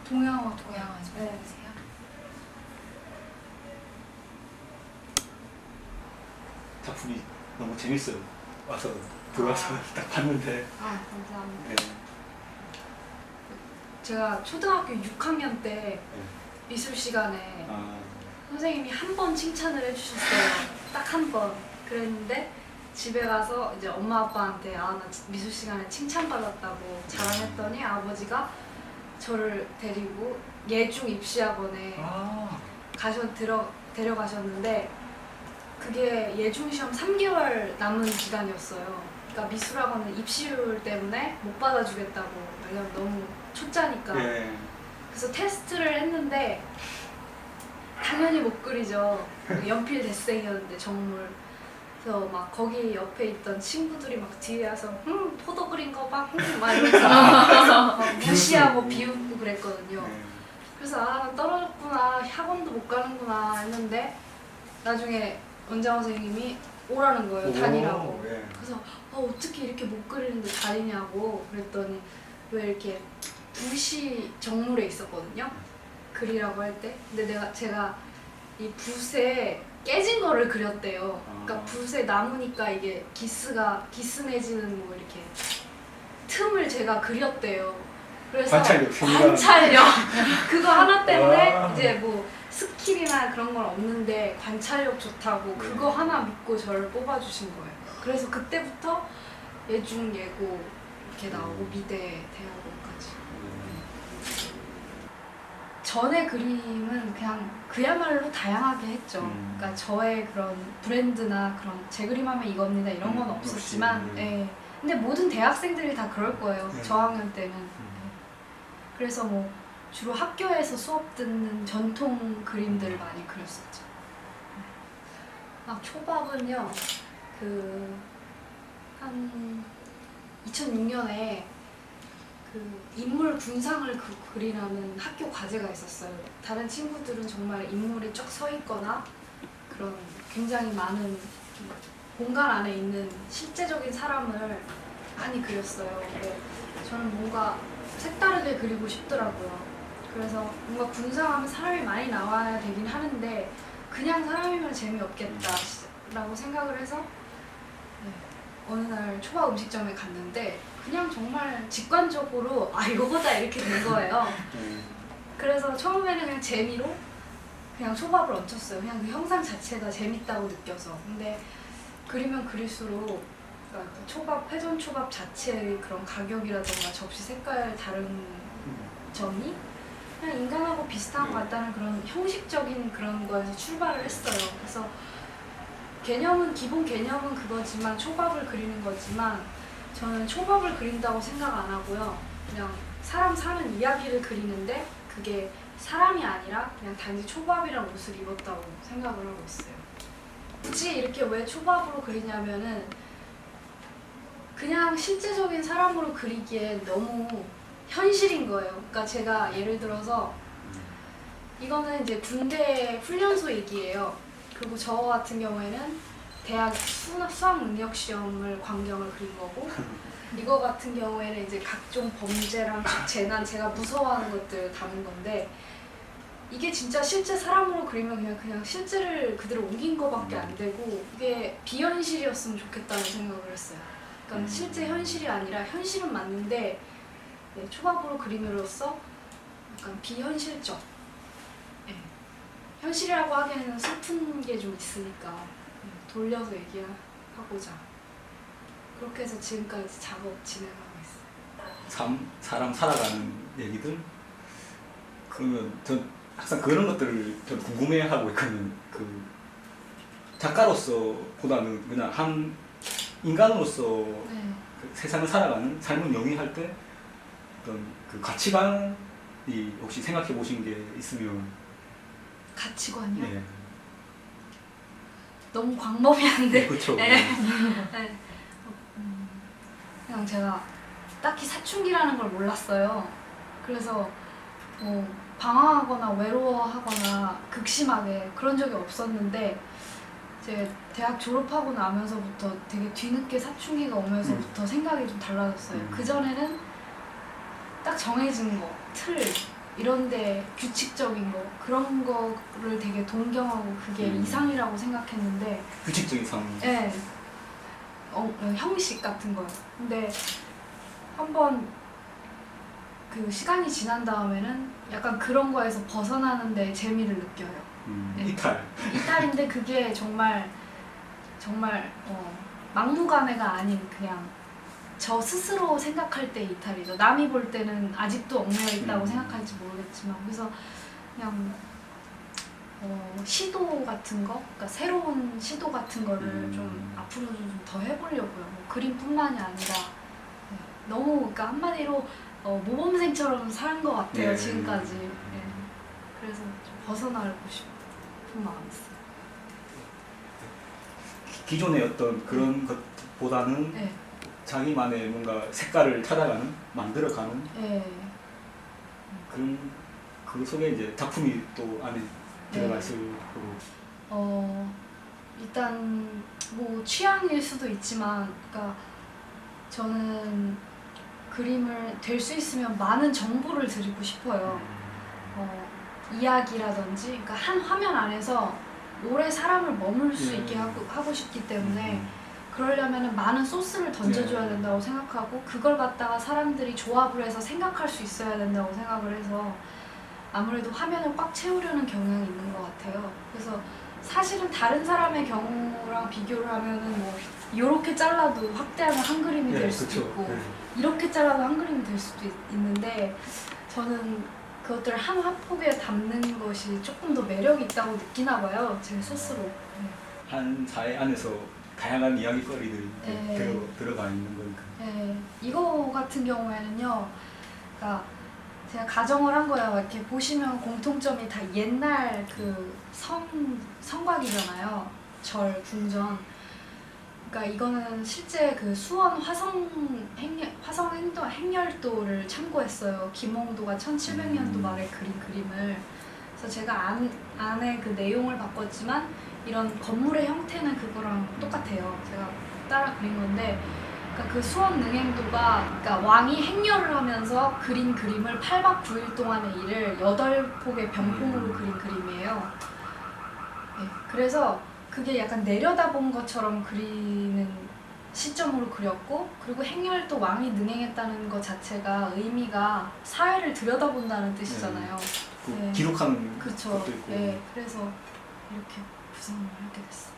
동양화 좀 해주세요. 작품이 너무 재밌어요. 와서 들어와서 딱 봤는데. 아, 감사합니다. 네. 제가 초등학교 6학년 때 미술 시간에 선생님이 한 번 칭찬을 해주셨어요. 딱 한 번. 그랬는데 집에 가서 이제 엄마 아빠한테 나 미술 시간에 칭찬받았다고 자랑했더니 아버지가 저를 데리고 예중 입시학원에 데려가셨는데 그게 예중 시험 3개월 남은 기간이었어요. 그러니까 미술학원은 입시율 때문에 못 받아주겠다고. 왜냐면 너무 초짜니까. 네. 그래서 테스트를 했는데 당연히 못 그리죠. 연필 대생이었는데 정물. 그래서 막 거기 옆에 있던 친구들이 막 뒤에 와서 포도 그린 거 봐 막 이러면서 막 무시하고 비웃고 그랬거든요. 네. 그래서 나 떨어졌구나, 학원도 못 가는구나 했는데 나중에 원장원 선생님이 오라는 거예요. 다니라고. 네. 그래서 어떻게 이렇게 못 그리는데 다니냐고 그랬더니 왜 이렇게 붓이 정물에 있었거든요. 그리라고 할 때. 근데 제가 이 붓에 깨진 거를 그렸대요. 그러니까 붓에 남으니까 이게 기스 내지는 뭐 이렇게 틈을 제가 그렸대요. 그래서 관찰력 그거 하나 때문에 이제 뭐 스킬이나 그런 건 없는데 관찰력 좋다고 그거 하나 믿고 저를 뽑아주신 거예요. 그래서 그때부터 예중 예고 이렇게 나오고 미대 대학원까지. 전의 그림은 그냥 그야말로 다양하게 했죠. 그러니까 저의 그런 브랜드나 그런 제 그림하면 이겁니다 이런 건 없었지만 예. 근데 모든 대학생들이 다 그럴 거예요. 저학년 때는. 그래서 뭐 주로 학교에서 수업 듣는 전통 그림들을 많이 그렸었죠. 막 초밥은요, 한 2006년에 인물 군상을 그리라는 학교 과제가 있었어요. 다른 친구들은 정말 인물이 쭉 서 있거나 그런 굉장히 많은 공간 안에 있는 실제적인 사람을 많이 그렸어요. 근데 저는 뭔가 색다르게 그리고 싶더라고요. 그래서 뭔가 군상하면 사람이 많이 나와야 되긴 하는데 그냥 사람이면 재미없겠다라고 생각을 해서 어느 날 초밥 음식점에 갔는데 그냥 정말 직관적으로 이거보다 이렇게 된 거예요. 그래서 처음에는 그냥 재미로 그냥 초밥을 얹혔어요. 그냥 그 형상 자체가 재밌다고 느껴서. 근데 그리면 그릴수록 그러니까 초밥, 회전 초밥 자체의 그런 가격이라던가 접시 색깔 다른 점이 그냥 인간하고 비슷한 것 같다는 그런 형식적인 그런 거에서 출발을 했어요. 그래서 기본 개념은 그거지만 초밥을 그리는 거지만 저는 초밥을 그린다고 생각 안 하고요. 그냥 사람 사는 이야기를 그리는데 그게 사람이 아니라 그냥 단지 초밥이란 옷을 입었다고 생각을 하고 있어요. 굳이 이렇게 왜 초밥으로 그리냐면은 그냥 실제적인 사람으로 그리기엔 너무 현실인 거예요. 그러니까 제가 예를 들어서 이거는 이제 군대 훈련소 얘기예요. 그리고 저 같은 경우에는 대학 수학 능력 시험을 광경을 그린 거고 이거 같은 경우에는 이제 각종 범죄랑 재난 제가 무서워하는 것들 담은 건데 이게 진짜 실제 사람으로 그리면 그냥 실제를 그대로 옮긴 거밖에 안 되고 이게 비현실이었으면 좋겠다는 생각을 했어요. 그러니까 실제 현실이 아니라 현실은 맞는데 초밥으로 그림으로써 약간 비현실적 현실이라고 하기에는 슬픈 게 좀 있으니까 돌려서 얘기하고자. 그렇게 해서 지금까지 작업 진행하고 있어요. 사람 살아가는 얘기들. 그러면 전 항상 그런 것들을 좀 궁금해하고 있거든요. 그 작가로서보다는 그냥 한 인간으로서 네. 그 세상을 살아가는 삶을 영위할 때 어떤 그 가치관이 혹시 생각해 보신 게 있으면. 가치관이요? 네. 너무 광범위한데. 그렇죠. 네. 네. 그냥 제가 딱히 사춘기라는 걸 몰랐어요. 그래서 방황하거나 외로워하거나 극심하게 그런 적이 없었는데 이제 대학 졸업하고 나면서부터 되게 뒤늦게 사춘기가 오면서부터 생각이 좀 달라졌어요. 그전에는 딱 정해진 거, 틀 이런데 규칙적인 거 그런 거를 되게 동경하고 그게 이상이라고 생각했는데 규칙적인 삶. 네. 형식 같은 거요. 근데 한번 그 시간이 지난 다음에는 약간 그런 거에서 벗어나는데 재미를 느껴요. 네. 이탈인데 그게 정말 막무가내가 아닌 그냥 저 스스로 생각할 때 이탈이죠. 남이 볼 때는 아직도 얽매여 있다고 생각할지 모르겠지만 그래서 그냥 시도 같은 거, 그러니까 새로운 시도 같은 거를 좀 앞으로 좀 더 해보려고요. 뭐 그림뿐만이 아니라 네. 너무 그러니까 한마디로 모범생처럼 산 것 같아요. 네. 지금까지. 네. 그래서 좀 벗어나고 싶은 마음이 있어요. 기존의 어떤 그런 것보다는 네. 자기만의 뭔가 색깔을 찾아가는, 만들어가는 네. 그런 그 속에 이제 작품이 또 안에 들어가 있을 거고. 일단 뭐 취향일 수도 있지만, 그러니까 저는 그림을 될 수 있으면 많은 정보를 드리고 싶어요. 이야기라든지, 그러니까 한 화면 안에서 오래 사람을 머물 수 있게 하고 싶기 때문에 그러려면 많은 소스를 던져줘야 된다고 생각하고 그걸 갖다가 사람들이 조합을 해서 생각할 수 있어야 된다고 생각을 해서 아무래도 화면을 꽉 채우려는 경향이 있는 것 같아요. 그래서 사실은 다른 사람의 경우랑 비교를 하면은 뭐 이렇게 잘라도 확대하면 한 그림이 될 수도 있고 이렇게 잘라도 한 그림이 될 수도 있는데 저는 그것들을 한 화폭에 담는 것이 조금 더 매력이 있다고 느끼나 봐요. 제 스스로. 한 사회 안에서 다양한 이야기거리들이 들어가 있는 거니까. 네, 이거 같은 경우에는요. 그러니까 제가 가정을 한 거예요. 이렇게 보시면 공통점이 다 옛날 그 성곽이잖아요. 절, 궁전. 그러니까 이거는 실제 그 수원 행렬도를 참고했어요. 김홍도가 1700년도 말에 그린 그림을. 그래서 제가 안에 그 내용을 바꿨지만 이런 건물의 형태는 그거랑 똑같아요. 제가 따라 그린 건데, 그러니까 그 수원 능행도가 그러니까 왕이 행렬을 하면서 그린 그림을 8박 9일 동안의 일을 8폭의 병풍으로 그린 그림이에요. 네, 그래서 그게 약간 내려다본 것처럼 그리는 시점으로 그렸고, 그리고 행렬도 왕이 능행했다는 것 자체가 의미가 사회를 들여다본다는 뜻이잖아요. 기록하는 그쵸. 것도 있고. 네, 그래서 이렇게 구성을 하게 됐어요.